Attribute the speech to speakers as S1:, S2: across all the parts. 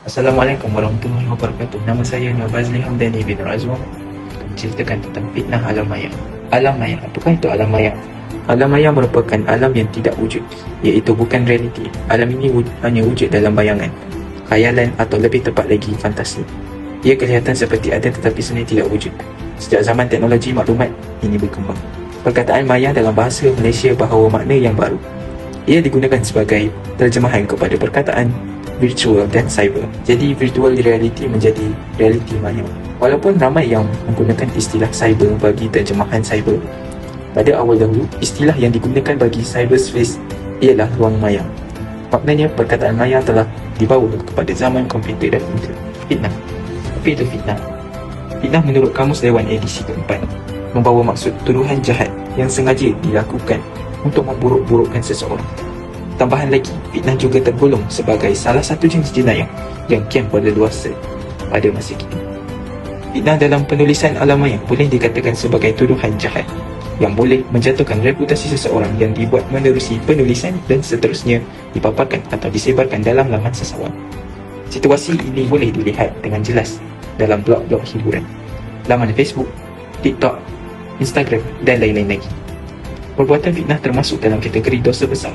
S1: Assalamualaikum warahmatullahi wabarakatuh. Nama saya Nur Bazli Hamdani bin Razwan. Menceritakan tentang fitnah alam maya. Alam maya, apakah itu alam maya? Alam maya merupakan alam yang tidak wujud, iaitu bukan realiti. Alam ini hanya wujud dalam bayangan, khayalan atau lebih tepat lagi fantasi. Ia kelihatan seperti ada tetapi sebenarnya tidak wujud. Sejak zaman teknologi maklumat ini berkembang, perkataan maya dalam bahasa Malaysia bahawa makna yang baru. Ia digunakan sebagai terjemahan kepada perkataan virtual dan cyber. Jadi virtual reality menjadi reality maya. Walaupun ramai yang menggunakan istilah cyber bagi terjemahan cyber, pada awal dahulu istilah yang digunakan bagi cyberspace ialah ruang maya. Maknanya perkataan maya telah dibawa kepada zaman komputer dan internet. Fitnah. Apa itu fitnah? Fitnah menurut Kamus Dewan edisi keempat membawa maksud tuduhan jahat yang sengaja dilakukan untuk memburuk-burukkan seseorang. Tambahan lagi, fitnah juga tergolong sebagai salah satu jenis jenayah yang kian berleluasa pada masa kini. Fitnah dalam penulisan alam maya boleh dikatakan sebagai tuduhan jahat yang boleh menjatuhkan reputasi seseorang yang dibuat menerusi penulisan dan seterusnya dipaparkan atau disebarkan dalam laman seseorang. Situasi ini boleh dilihat dengan jelas dalam blog-blog hiburan, laman Facebook, TikTok, Instagram dan lain-lain lagi. Perbuatan fitnah termasuk dalam kategori dosa besar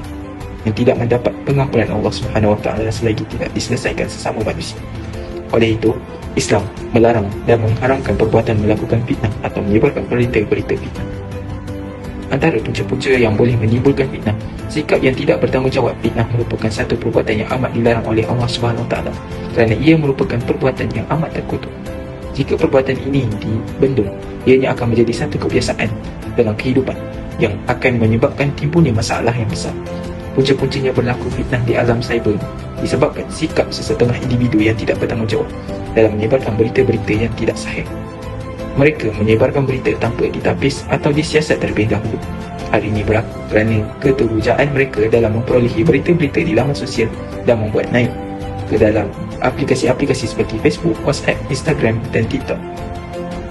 S1: yang tidak mendapat pengampunan Allah Subhanahu Wa Taala selagi tidak diselesaikan sesama manusia. Oleh itu, Islam melarang dan mengharamkan perbuatan melakukan fitnah atau menyebarkan berita-berita fitnah. Antara punca-punca yang boleh menimbulkan fitnah, sikap yang tidak bertanggungjawab. Fitnah merupakan satu perbuatan yang amat dilarang oleh Allah Subhanahu Wa Taala kerana ia merupakan perbuatan yang amat terkutuk. Jika perbuatan ini dibendung, ianya akan menjadi satu kebiasaan dalam kehidupan yang akan menyebabkan timbulnya masalah yang besar. Punca-puncanya berlaku fitnah di alam cyber disebabkan sikap sesetengah individu yang tidak bertanggungjawab dalam menyebarkan berita-berita yang tidak sahih. Mereka menyebarkan berita tanpa ditapis atau disiasat terlebih dahulu. Hal ini berlaku kerana keterujaan mereka dalam memperolehi berita-berita di laman sosial dan membuat naik ke dalam aplikasi-aplikasi seperti Facebook, WhatsApp, Instagram dan TikTok.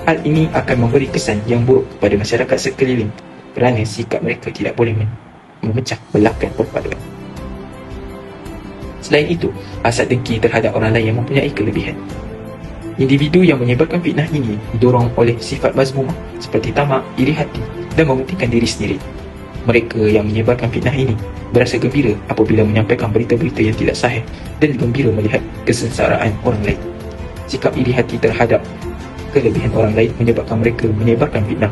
S1: Hal ini akan memberi kesan yang buruk kepada masyarakat sekeliling kerana sikap mereka tidak boleh memecah belahkan perpaduan. Selain itu, hasad dengki terhadap orang lain yang mempunyai kelebihan. Individu yang menyebarkan fitnah ini didorong oleh sifat mazmumah seperti tamak, iri hati dan mementingkan diri sendiri. Mereka yang menyebarkan fitnah ini berasa gembira apabila menyampaikan berita-berita yang tidak sahih dan gembira melihat kesengsaraan orang lain. Sikap iri hati terhadap kelebihan orang lain menyebabkan mereka menyebarkan fitnah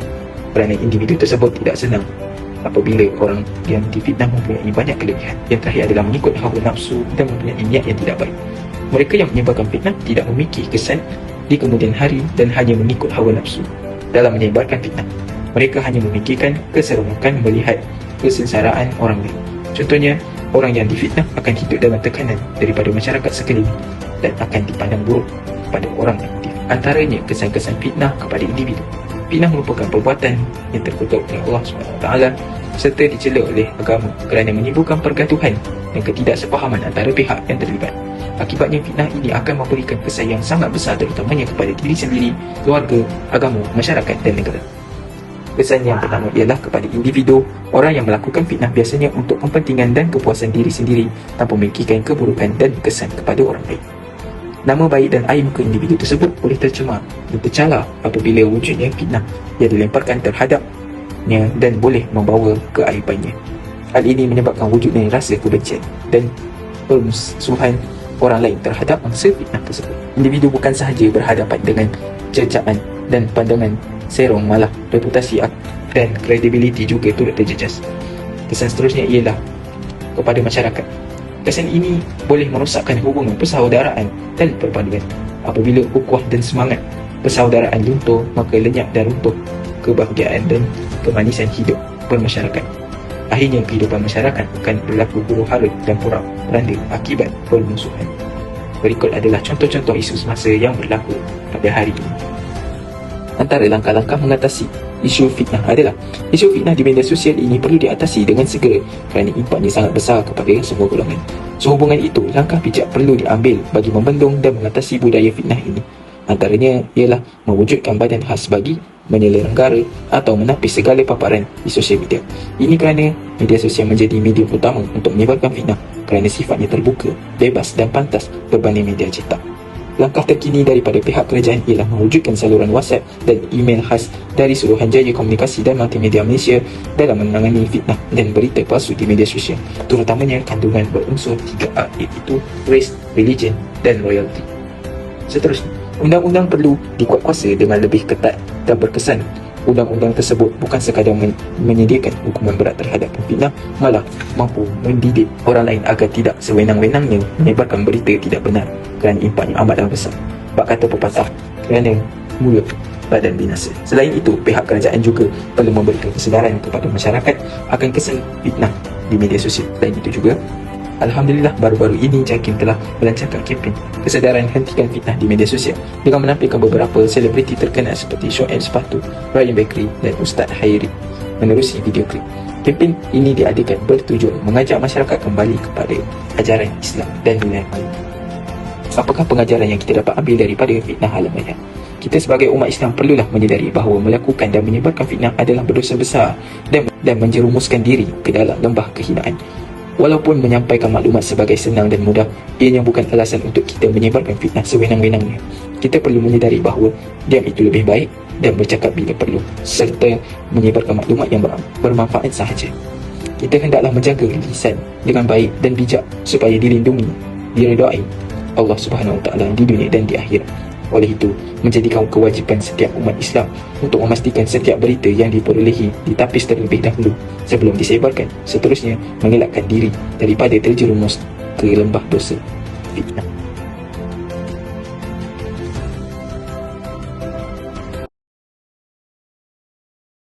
S1: kerana individu tersebut tidak senang apabila orang yang difitnah mempunyai banyak kelebihan. Yang terakhir adalah mengikut hawa nafsu dan mempunyai niat yang tidak baik. Mereka yang menyebarkan fitnah tidak memikir kesan di kemudian hari dan hanya mengikut hawa nafsu dalam menyebarkan fitnah. Mereka hanya memikirkan keseronokan melihat kesengsaraan orang lain. Contohnya, orang yang difitnah akan hidup dalam tekanan daripada masyarakat sekeliling dan akan dipandang buruk kepada orang yang aktif. Antaranya kesan-kesan fitnah kepada individu. Fitnah merupakan perbuatan yang terkutuk oleh Allah SWT serta dicela oleh agama kerana menimbulkan pergaduhan dan ketidaksepahaman antara pihak yang terlibat. Akibatnya fitnah ini akan memberikan kesan yang sangat besar terutamanya kepada diri sendiri, keluarga, agama, masyarakat dan negara. Kesan yang pertama ialah kepada individu. Orang yang melakukan fitnah biasanya untuk kepentingan dan kepuasan diri sendiri tanpa memikirkan keburukan dan kesan kepada orang lain. Nama baik dan aib muka individu tersebut boleh tercemar dan tercela apabila wujudnya fitnah yang dilemparkan terhadapnya dan boleh membawa keaibannya. Hal ini menyebabkan wujudnya rasa kebencian dan permusuhan orang lain terhadap mangsa fitnah tersebut. Individu bukan sahaja berhadapan dengan cercaan dan pandangan serong, malah reputasi dan kredibiliti juga turut terjejas. Kesan seterusnya ialah kepada masyarakat. Kesan ini boleh merosakkan hubungan persaudaraan dan perpaduan. Apabila ukhuwah dan semangat persaudaraan luntur, maka lenyap dan runtuh kebahagiaan dan kemanisan hidup bermasyarakat. Akhirnya kehidupan masyarakat akan berlaku huru-hara dan porak-poranda akibat permusuhan. Berikut adalah contoh-contoh isu semasa yang berlaku pada hari ini. Antara langkah-langkah mengatasi isu fitnah adalah isu fitnah di media sosial ini perlu diatasi dengan segera kerana impaknya sangat besar kepada semua golongan. Sehubungan itu, langkah bijak perlu diambil bagi membendung dan mengatasi budaya fitnah ini. Antaranya ialah mewujudkan badan khas bagi menyelenggara atau menapis segala paparan di sosial media. Ini kerana media sosial menjadi medium utama untuk menyebarkan fitnah kerana sifatnya terbuka, bebas dan pantas berbanding media cetak. Langkah terkini daripada pihak kerajaan ialah mewujudkan saluran WhatsApp dan email khas dari Suruhanjaya Komunikasi dan Multimedia Malaysia dalam menangani fitnah dan berita palsu di media sosial, terutamanya kandungan berunsur 3A, iaitu race, religion dan loyalty. Seterusnya, undang-undang perlu dikuatkuasa dengan lebih ketat dan berkesan. Undang-undang tersebut bukan sekadar menyediakan hukuman berat terhadap pemfitnah, malah mampu mendidik orang lain agar tidak sewenang-wenangnya menyebarkan berita tidak benar kerana impaknya amatlah besar. Bak kata pepatah, kerana mulut badan binasa. Selain itu, pihak kerajaan juga perlu memberikan kesedaran kepada masyarakat akan kesan fitnah di media sosial. Selain itu juga, Alhamdulillah, baru-baru ini JAKIM telah melancarkan kempen kesedaran hentikan fitnah di media sosial dengan menampilkan beberapa selebriti terkenal seperti Shoaib Sepatu, Ryan Bakery dan Ustaz Hairi menerusi video klip. Kempen ini diadakan bertujuan mengajak masyarakat kembali kepada ajaran Islam dan nilai baik. Apakah pengajaran yang kita dapat ambil daripada fitnah alamaya? Kita sebagai umat Islam perlulah menyedari bahawa melakukan dan menyebarkan fitnah adalah berdosa besar dan menjerumuskan diri ke dalam lembah kehinaan. Walaupun menyampaikan maklumat sebagai senang dan mudah, ianya bukan alasan untuk kita menyebarkan fitnah sewenang-wenangnya. Kita perlu menyedari bahawa diam itu lebih baik dan bercakap bila perlu, serta menyebarkan maklumat yang bermanfaat sahaja. Kita hendaklah menjaga lisan dengan baik dan bijak supaya dilindungi, diredai Allah Subhanahu Wa Taala di dunia dan di akhirat. Oleh itu, menjadikan kewajipan setiap umat Islam untuk memastikan setiap berita yang diperolehi ditapis terlebih dahulu sebelum disebarkan. Seterusnya, mengelakkan diri daripada terjerumus ke lembah dosa fitnah.